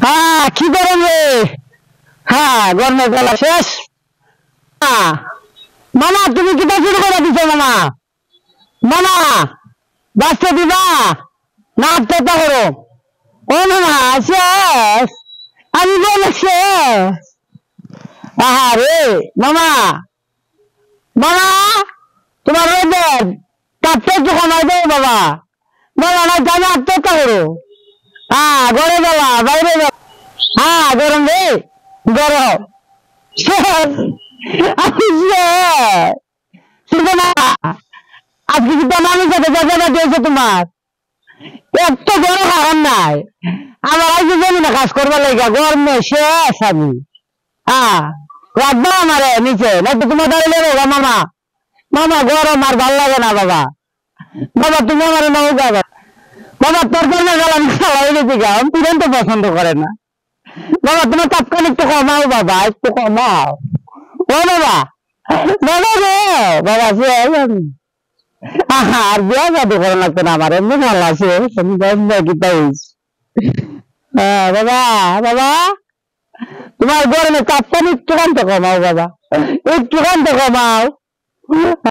হ্যাঁ কি করেন রে? হ্যাঁ গরমের বেলা শেষ। মামা তুমি কিটা শুরু করে দিছো মামা? মামা বাঁচতে দিবা না আত্মহত্যা করো? ও মামা শেষ, আমি বলে শেষ। রে মামা, মামা তোমার রোদের তাপটা একটু কমাই দেবো বাবা। মামা না জানে আত্মহত্যা করো। ঘরে বেলা বাইরে বেলা। গরম রে গরম শেষ। আমি শেষ। শুনবে না আজকে কিন্তু মানুষ সাথে দেখা দিয়েছে তোমার এত বড় খাবার নাই। আমার আজকে জমি না কাজ করবার লাগে গরমে শেষ আমি। রাখবো আমার নিচে নাকি তোমার দাঁড়িয়ে নেবো মামা। মামা গরম আর ভাল লাগে না বাবা। বাবা তুমি আমার নাও যাবে বাবা, তোর জন্য গেলাম খাওয়াই গেছি গাম তুই তো পছন্দ করে না বাবা। তোমার তাৎক্ষণ একটু কমাও বাবা, একটু কমাও। ও বাবা, বাবা রে বাবা শেষ আমি। আর বিয়া যাতে করে লাগতো না আমার, এমনি ভালো আছে বাবা। বাবা তোমার গরমে তাৎক্ষণ একটু কান্ত কমাও বাবা, একটু কান্ত কমাও।